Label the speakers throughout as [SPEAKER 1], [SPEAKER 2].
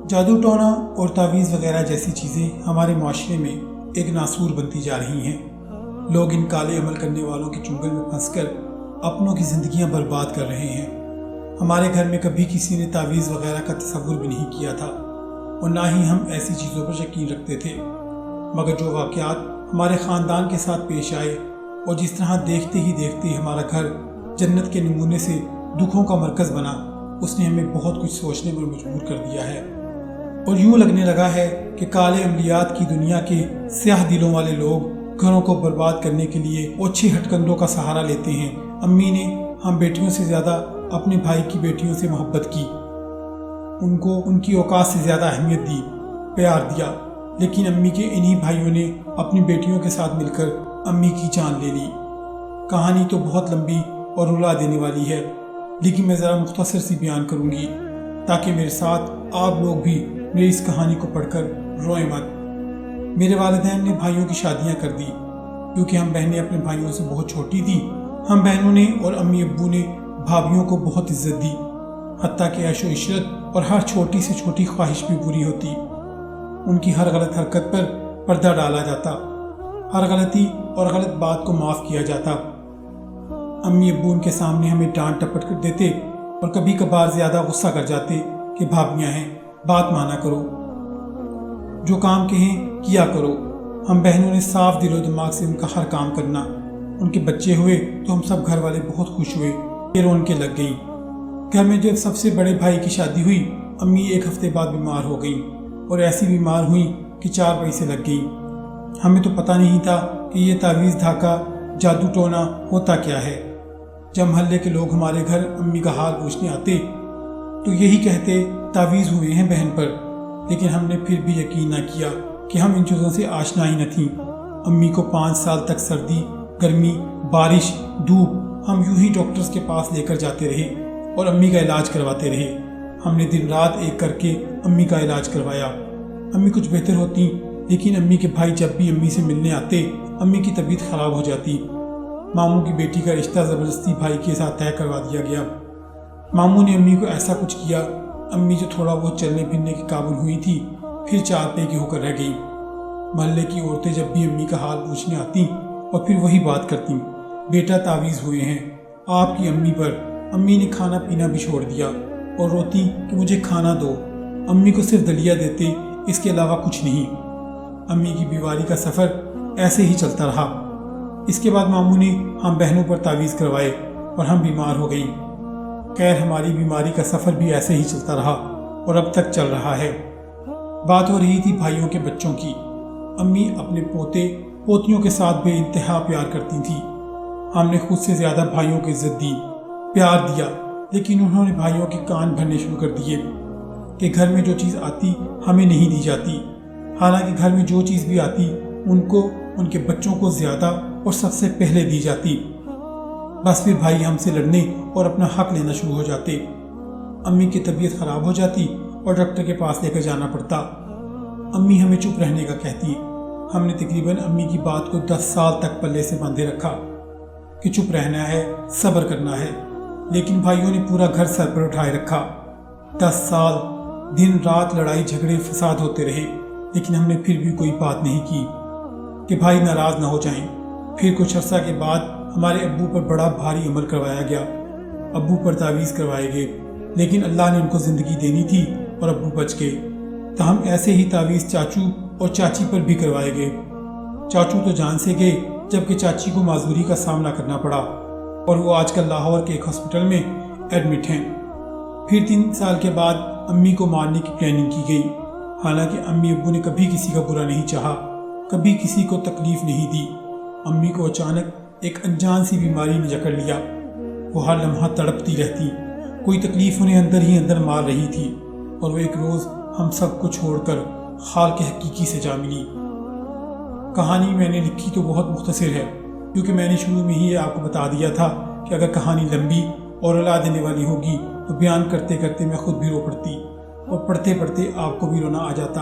[SPEAKER 1] جادو ٹونا اور تعویذ وغیرہ جیسی چیزیں ہمارے معاشرے میں ایک ناسور بنتی جا رہی ہیں۔ لوگ ان کالے عمل کرنے والوں کے چنگل میں پھنس کر اپنوں کی زندگیاں برباد کر رہے ہیں۔ ہمارے گھر میں کبھی کسی نے تعویذ وغیرہ کا تصور بھی نہیں کیا تھا اور نہ ہی ہم ایسی چیزوں پر یقین رکھتے تھے، مگر جو واقعات ہمارے خاندان کے ساتھ پیش آئے اور جس طرح دیکھتے ہی دیکھتے ہمارا گھر جنت کے نمونے سے دکھوں کا مرکز بنا، اس نے ہمیں بہت کچھ سوچنے پر مجبور کر دیا ہے۔ اور یوں لگنے لگا ہے کہ کالے عملیات کی دنیا کے سیاہ دلوں والے لوگ گھروں کو برباد کرنے کے لیے اوچھے ہتھ کنڈوں کا سہارا لیتے ہیں۔ امی نے ہم بیٹیوں سے زیادہ اپنے بھائی کی بیٹیوں سے محبت کی، ان کو ان کی اوقات سے زیادہ اہمیت دی، پیار دیا، لیکن امی کے انہی بھائیوں نے اپنی بیٹیوں کے ساتھ مل کر امی کی جان لے لی۔ کہانی تو بہت لمبی اور رلا دینے والی ہے، لیکن میں ذرا مختصر سی بیان کروں گی تاکہ میرے ساتھ آپ لوگ بھی میری اس کہانی کو پڑھ کر روئیں مت۔ میرے والدین نے بھائیوں کی شادیاں کر دی کیونکہ ہم بہنیں اپنے بھائیوں سے بہت چھوٹی تھیں۔ ہم بہنوں نے اور امی ابو نے بھابھیوں کو بہت عزت دی، حتیٰ کہ عیش و عشرت اور ہر چھوٹی سے چھوٹی خواہش بھی پوری ہوتی۔ ان کی ہر غلط حرکت پر پردہ ڈالا جاتا، ہر غلطی اور غلط بات کو معاف کیا جاتا۔ امی ابو ان کے سامنے ہمیں ڈانٹ ٹپٹ کر دیتے اور کبھی کبھار زیادہ غصہ کر جاتے کہ بھابھیاں ہیں، بات مانا کرو، جو کام کہیں کیا کرو۔ ہم بہنوں نے صاف دل و دماغ سے ان کا ہر کام کرنا۔ ان کے بچے ہوئے تو ہم سب گھر والے بہت خوش ہوئے، یہ رونقیں لگ گئیں۔ گھر میں جب سب سے بڑے بھائی کی شادی ہوئی، امی ایک ہفتے بعد بیمار ہو گئیں اور ایسی بیمار ہوئیں کہ 4 پیسے لگ گئیں۔ ہمیں تو پتہ نہیں تھا کہ یہ تعویذ دھاکہ جادو ٹونا ہوتا کیا ہے۔ جب محلے کے لوگ ہمارے گھر امی کا حال پوچھنے آتے تو یہی کہتے تعویذ ہوئے ہیں بہن پر، لیکن ہم نے پھر بھی یقین نہ کیا کہ ہم ان چیزوں سے آشنا ہی نہ تھیں۔ امی کو 5 سال تک سردی، گرمی، بارش، دھوپ ہم یوں ہی ڈاکٹرز کے پاس لے کر جاتے رہے اور امی کا علاج کرواتے رہے۔ ہم نے دن رات ایک کر کے امی کا علاج کروایا۔ امی کچھ بہتر ہوتی، لیکن امی کے بھائی جب بھی امی سے ملنے آتے امی کی طبیعت خراب ہو جاتی۔ ماموں کی بیٹی کا رشتہ زبردستی بھائی کے ساتھ طے کروا دیا گیا۔ ماموں نے امی کو ایسا کچھ کیا، امی جو تھوڑا بہت چلنے پھرنے کے قابل ہوئی تھی پھر 4 پے کی ہو کر رہ گئی۔ محلے کی عورتیں جب بھی امی کا حال پوچھنے آتی اور پھر وہی بات کرتی، بیٹا تعویذ ہوئے ہیں آپ کی امی پر۔ امی نے کھانا پینا بھی چھوڑ دیا اور روتی کہ مجھے کھانا دو۔ امی کو صرف دلیا دیتے، اس کے علاوہ کچھ نہیں۔ امی کی بیماری کا سفر ایسے ہی چلتا رہا۔ اس کے بعد ماموں نے ہم بہنوں پر تعویذ کروائے اور ہم بیمار ہو گئیں۔ خیر ہماری بیماری کا سفر بھی ایسے ہی چلتا رہا اور اب تک چل رہا ہے۔ بات ہو رہی تھی بھائیوں کے بچوں کی۔ امی اپنے پوتے پوتیوں کے ساتھ بے انتہا پیار کرتی تھیں۔ ہم نے خود سے زیادہ بھائیوں کو عزت دی، پیار دیا، لیکن انہوں نے بھائیوں کے کان بھرنے شروع کر دیے کہ گھر میں جو چیز آتی ہمیں نہیں دی جاتی، حالانکہ گھر میں جو چیز بھی آتی ان کو ان کے بچوں کو زیادہ اور سب سے پہلے دی جاتی۔ بس پھر بھائی ہم سے لڑنے اور اپنا حق لینا شروع ہو جاتے۔ امی کی طبیعت خراب ہو جاتی اور ڈاکٹر کے پاس لے کر جانا پڑتا۔ امی ہمیں چپ رہنے کا کہتی۔ ہم نے تقریباً امی کی بات کو 10 سال تک پلے سے باندھے رکھا کہ چپ رہنا ہے، صبر کرنا ہے، لیکن بھائیوں نے پورا گھر سر پر اٹھائے رکھا۔ 10 سال دن رات لڑائی جھگڑے فساد ہوتے رہے، لیکن ہم نے پھر بھی کوئی بات نہیں کی کہ بھائی ناراض نہ ہو جائیں۔ پھر کچھ عرصہ کے بعد ہمارے ابو پر بڑا بھاری عمل کروایا گیا۔ ابو پر تعویذ کروائے گئے، لیکن اللہ نے ان کو زندگی دینی تھی اور ابو بچ گئے۔ تاہم ایسے ہی تعویذ چاچو اور چاچی پر بھی کروائے گئے۔ چاچو تو جان سے گئے، جبکہ چاچی کو معذوری کا سامنا کرنا پڑا اور وہ آج کل لاہور کے ایک ہاسپٹل میں ایڈمٹ ہیں۔ پھر 3 سال کے بعد امی کو مارنے کی پلاننگ کی گئی، حالانکہ امی ابو نے کبھی کسی کا برا نہیں چاہا، کبھی کسی کو تکلیف نہیں دی۔ امی کو اچانک ایک انجان سی بیماری نے جکڑ لیا۔ وہ ہر لمحہ تڑپتی رہتی، کوئی تکلیف انہیں اندر ہی اندر مار رہی تھی، اور وہ ایک روز ہم سب کو چھوڑ کر خالق حقیقی سے جا ملی۔ کہانی میں نے لکھی تو بہت مختصر ہے، کیونکہ میں نے شروع میں ہی آپ کو بتا دیا تھا کہ اگر کہانی لمبی اور رلا دینے والی ہوگی تو بیان کرتے کرتے میں خود بھی رو پڑتی اور پڑھتے پڑھتے آپ کو بھی رونا آ جاتا۔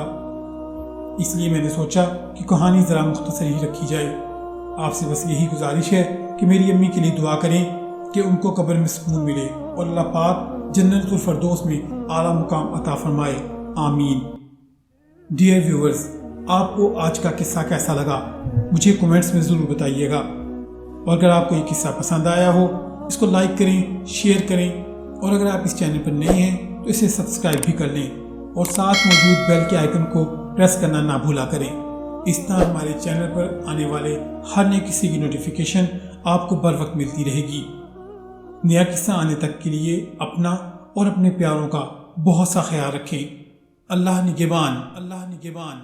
[SPEAKER 1] اس لیے میں نے سوچا کہ کہانی ذرا مختصر ہی رکھی جائے۔ آپ سے بس یہی گزارش ہے کہ میری امی کے لیے دعا کریں کہ ان کو قبر میں سکون ملے اور اللہ پاک جنت الفردوس میں اعلیٰ مقام عطا فرمائے۔ آمین۔ ڈیئر ویورز، آپ کو آج کا قصہ کیسا لگا مجھے کومنٹس میں ضرور بتائیے گا، اور اگر آپ کو یہ قصہ پسند آیا ہو اس کو لائک کریں، شیئر کریں، اور اگر آپ اس چینل پر نئے ہیں تو اسے سبسکرائب بھی کر لیں اور ساتھ موجود بیل کے آئیکن کو پریس کرنا نہ بھولا کریں۔ اس طرح ہمارے چینل پر آنے والے ہر نئے قصے کی نوٹیفیکیشن آپ کو بر وقت ملتی رہے گی۔ نیا قصہ آنے تک کے لیے اپنا اور اپنے پیاروں کا بہت سا خیال رکھیں۔ اللہ نگہبان۔